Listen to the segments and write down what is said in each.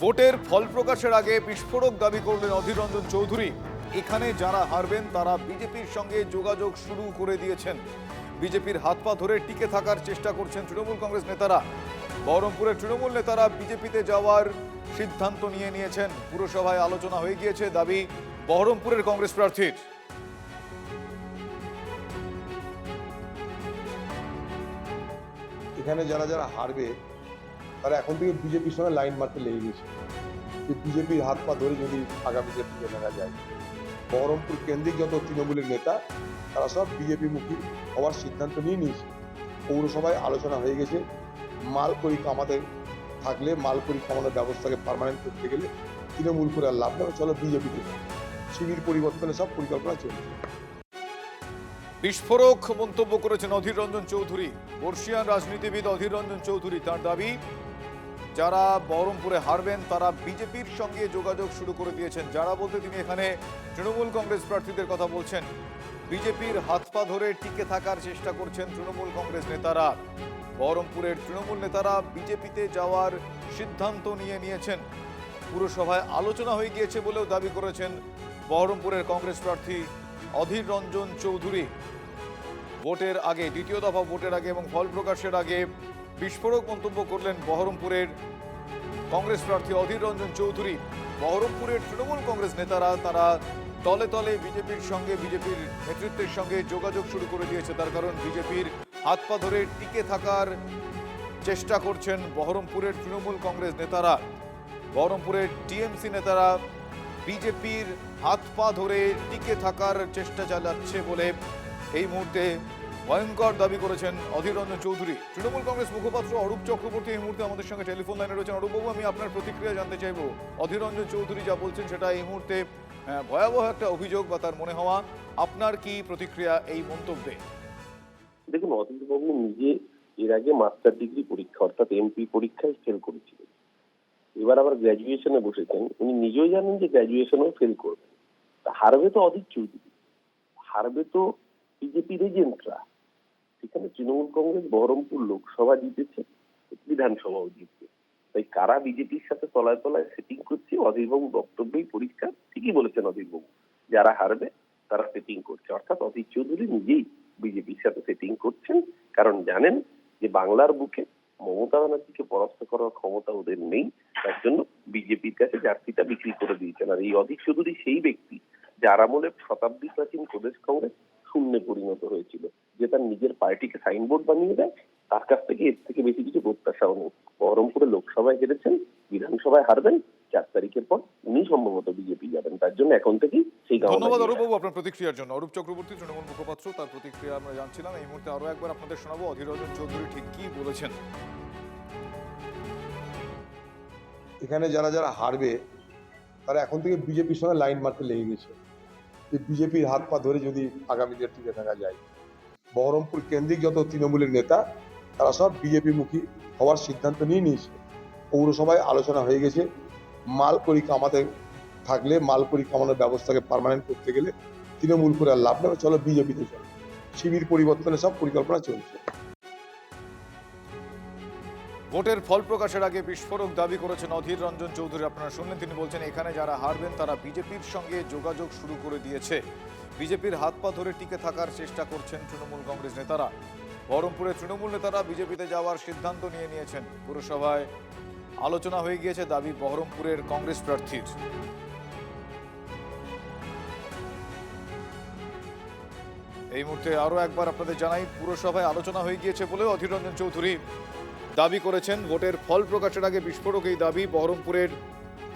ভোটের ফল প্রকাশের আগে বিস্ফোরক দাবি করলেন অধীর রঞ্জন চৌধুরী। এখানে যারা হারবেন তারা বিজেপির সঙ্গে যোগাযোগ শুরু করে দিয়েছেন। বিজেপির হাত পা ধরে টিকে থাকার চেষ্টা করছেন তৃণমূল কংগ্রেস নেতারা। বহরমপুরের তৃণমূল নেতারা বিজেপিতে যাওয়ার সিদ্ধান্ত নিয়েছেন। পুরসভায় আলোচনা হয়ে গিয়েছে, দাবি বহরমপুরের কংগ্রেস প্রার্থীর। এখানে যারা যারা হারবে তারা এখন থেকে বিজেপির সঙ্গে লাইন মারতে লেগে গেছে, যে বিজেপির হাত পা ধরে যদি আগামীতে টিকে থাকা যায়। বহরমপুর কেন্দ্রিক যত তৃণমূলের নেতা তারা সব বিজেপি মুখী হওয়ার সিদ্ধান্ত নিয়েছে। পৌরসভায় আলোচনা হয়ে গেছে, মালকড়ি কামাতে থাকলে মালকড়ি কামানোর ব্যবস্থাকে পার্মানেন্ট করতে গেলে তৃণমূল করে আর লাভ নেই, চলো বিজেপিতে। শিবির পরিবর্তনের সব পরিকল্পনা চলছে। বিস্ফোরক মন্তব্য করেছেন অধীর রঞ্জন চৌধুরী। বর্ষিয়ান রাজনীতিবিদ অধীর রঞ্জন চৌধুরী, তার দাবি যারা বহরমপুরে হারবেন তারা বিজেপির সঙ্গে যোগাযোগ শুরু করে দিয়েছেন। যারা বলতে তিনি এখানে তৃণমূল কংগ্রেস প্রার্থীদের কথা বলছেন। বিজেপির হাত পা ধরে টিকে থাকার চেষ্টা করছেন তৃণমূল কংগ্রেস নেতারা। বহরমপুরের তৃণমূল নেতারা বিজেপিতে যাওয়ার সিদ্ধান্ত নিয়েছেন। পুরসভায় আলোচনা হয়ে গিয়েছে বলেও দাবি করেছেন বহরমপুরের কংগ্রেস প্রার্থী অধীর রঞ্জন চৌধুরী। ভোটের আগে, দ্বিতীয় দফা ভোটের আগে এবং ফল প্রকাশের আগে বিস্ফোরক মন্তব্য করলেন বহরমপুরের কংগ্রেস প্রার্থী অধীর রঞ্জন চৌধুরী। বহরমপুরের তৃণমূল কংগ্রেস নেতারা তারা তলে তলে বিজেপির সঙ্গে, বিজেপির নেতৃত্বের সঙ্গে যোগাযোগ শুরু করে দিয়েছে। তার কারণ বিজেপির হাত পা ধরে টিকে থাকার চেষ্টা করছেন বহরমপুরের তৃণমূল কংগ্রেস নেতারা। বহরমপুরের টিএমসি নেতারা বিজেপির হাত পা ধরে টিকে থাকার চেষ্টা চালাচ্ছে বলে এই মুহূর্তে ভয়ঙ্কর দাবি করেছেন অধীর রঞ্জন চৌধুরী। তৃণমূল কংগ্রেস মুখপাত্র অরূপ চক্রবর্তী এই মুহূর্তে আমাদের সঙ্গে টেলিফোন লাইনে রয়েছেন। অরূপবাবু, আমি আপনার প্রতিক্রিয়া জানতে চাইব। অধীর রঞ্জন চৌধুরী যা বলছেন সেটা এই মুহূর্তে ভয়াবহ একটা অভিযোগ বা তার মনে হওয়া। আপনার কি প্রতিক্রিয়া এই মন্তব্যে? দেখুন, অধীরবাবু নিজে এর আগে মাস্টার ডিগ্রি পরীক্ষা অর্থাৎ এমপি পরীক্ষায় ফেল করেছিলেন। এবার আবার গ্র্যাজুয়েশনে বসেছেন। উনি নিজেও জানেন যে গ্র্যাজুয়েশনেও ফেল করবেন। হারবে তো অধীর চৌধুরী, হারবে তো বিজেপির এজেন্টরা। সেখানে তৃণমূল কংগ্রেস বহরমপুর লোকসভা জিতেছে, বিধানসভাও জিতবে। তাই কারা বিজেপির সাথে তলায় তলায় সেটিং করছে, অধীরবাবু বক্তব্যেই পরিষ্কার। ঠিকই বলেছেন অধীরবাবু, যারা হারবে তারা সেটিং করছে, অর্থাৎ অধীর চৌধুরী নিজেই বিজেপির সাথে সেটিং করছেন। কারণ জানেন যে বাংলার বুকে মমতা ব্যানার্জিকে পরাস্ত করার ক্ষমতা ওদের নেই। তার জন্য বিজেপির কাছে জার্সিটা বিক্রি করে দিয়েছেন। আর এই অধীর চৌধুরী সেই ব্যক্তি যার আমলে শতাব্দী প্রাচীন প্রদেশ কংগ্রেস শূন্যে পরিণত হয়েছিল, যে তার নিজের পার্টিকে সাইনবোর্ড বানিয়ে দেয়। তার কাছ থেকে এর থেকে বেশি কিছু প্রত্যাশাও নেই। বহরমপুরে লোকসভায় হেরেছেন, বিধানসভায় হারবেন। 4 তারিখের পর উনি সম্ভবত বিজেপি যাবেন। তার জন্য এখন থেকেই সেই ধন্যবাদ অরূপবাবু আপনার প্রতিক্রিয়ার জন্য। অরূপ চক্রবর্তী তৃণমূল মুখপাত্র, তার প্রতিক্রিয়া আমরা জানছিলাম। এই মুহূর্তে আরো একবার আপনাদের শোনাবো অধীর রঞ্জন চৌধুরী ঠিক কি বলেছেন। এখানে যারা যারা হারবে তারা এখন থেকে বিজেপির সঙ্গে লাইন মারতে লেগে গেছে, যে বিজেপির হাত পা ধরে যদি আগামীতে টিকে থাকা যায়। বহরমপুর কেন্দ্রিক যত তৃণমূলের নেতা তারা সব বিজেপি মুখী হওয়ার সিদ্ধান্ত নিয়েছে। পৌরসভায় আলোচনা হয়ে গেছে, মালকড়ি কামাতে থাকলে মালকড়ি কামানোর ব্যবস্থাকে পার্মানেন্ট করতে গেলে তৃণমূল করে আর লাভ নেই, চলো বিজেপিতে চলো। শিবির পরিবর্তনের সব পরিকল্পনা চলছে। ভোটের ফল প্রকাশের আগে বিস্ফোরক দাবি করেছেন অধীর রঞ্জন চৌধুরী। আপনারা শুনলেন, তিনি বলছেন এখানে যারা হারবেন তারা বিজেপির সঙ্গে যোগাযোগ শুরু করে দিয়েছে। বিজেপির হাত পা ধরে টিকে থাকার চেষ্টা করছেন তৃণমূল কংগ্রেস নেতারা। বহরমপুরের তৃণমূল নেতারা বিজেপিতে যাওয়ার সিদ্ধান্ত নিয়েছেন। পুরসভায় আলোচনা হয়ে গিয়েছে, দাবি বহরমপুরের কংগ্রেস প্রার্থীর। এই মুহূর্তে আরো একবার আপনাদের জানাই, পুরসভায় আলোচনা হয়ে গিয়েছে বলে অধীর রঞ্জন চৌধুরী দাবি করেছেন। ভোটের ফল প্রকাশের আগে বিস্ফোরক এই দাবি বহরমপুরের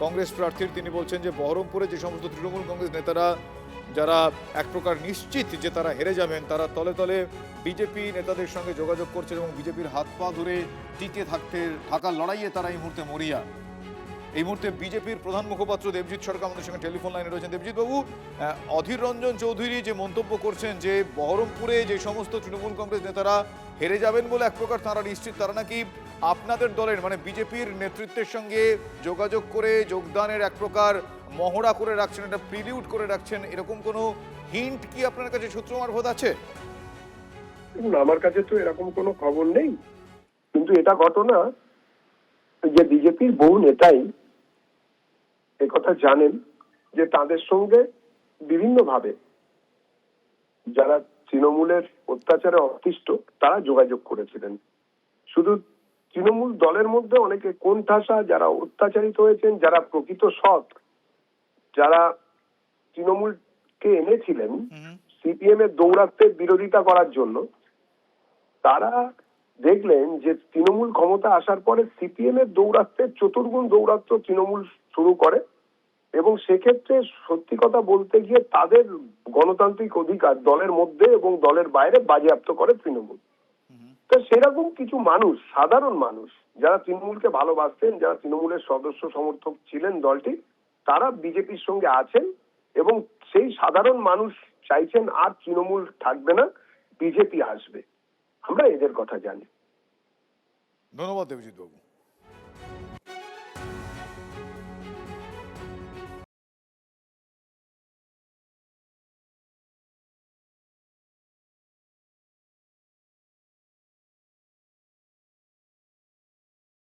কংগ্রেস প্রার্থীর। তিনি বলছেন যে বহরমপুরে যে সমস্ত তৃণমূল কংগ্রেস নেতারা যারা এক প্রকার নিশ্চিত যে তারা হেরে যাবেন, তারা তলে তলে বিজেপি নেতাদের সঙ্গে যোগাযোগ করছেন এবং বিজেপির হাত পা ধরে টিকে থাকার লড়াইয়ে তারা এই মুহূর্তে মরিয়া। এই মুহূর্তে বিজেপির প্রধান মুখপাত্র দেবজিৎ সরকার আমাদের সঙ্গে টেলিফোন লাইনে রয়েছেন। দেবজিৎ বাবু, অধীর রঞ্জন চৌধুরী যে মন্তব্য করছেন যে বহরমপুরে যে সমস্ত তৃণমূল কংগ্রেস নেতারা হেরে যাবেন বলে এক প্রকার তারা নিশ্চিত, তারা নাকি আপনাদের দলের মানে বিজেপির নেতৃত্বের সঙ্গে যোগাযোগ করে যোগদানের এক প্রকার মহড়া করে রাখছেন, একটা প্রিলিউড করে রাখছেন, এরকম কোনো হিন্ট কি আপনার কাছে সূত্র মারফত আছে? আমার কাছে তো এরকম কোনো খবর নেই, কিন্তু এটা ঘটনা যে বিজেপির বহু নেতাই একথা জানেন যে তাদের সঙ্গে বিভিন্নভাবে যারা তৃণমূলের অত্যাচারে অতিষ্ঠ তারা যোগাযোগ করেছিলেন। শুধু তৃণমূল দলের মধ্যে অনেকে কোণঠাসা, যারা অত্যাচারিত হয়েছেন, যারা প্রকৃত সৎ, যারা তৃণমূলকে এনেছিলেন সিপিএম এর দৌরাত্মের বিরোধিতা করার জন্য, তারা দেখলেন যে তৃণমূল ক্ষমতা আসার পরে সিপিএম এর দৌরাত্মের চতুর্গুণ দৌরাত্ম তৃণমূল শুরু করে এবং সেক্ষেত্রে সত্যি কথা বলতে গিয়ে তাদের গণতান্ত্রিক অধিকার দলের মধ্যে এবং দলের বাইরে বাজেয়াপ্ত করে তৃণমূল। তো সেরকম কিছু মানুষ, সাধারণ মানুষ যারা তৃণমূলকে ভালোবাসতেন, যারা তৃণমূলের সদস্য সমর্থক ছিলেন দলটি, তারা বিজেপির সঙ্গে আছেন এবং সেই সাধারণ মানুষ চাইছেন আর তৃণমূল থাকবে না, বিজেপি আসবে। আমরা এদের কথা জানি। ধন্যবাদ দেবজিৎ বাবু।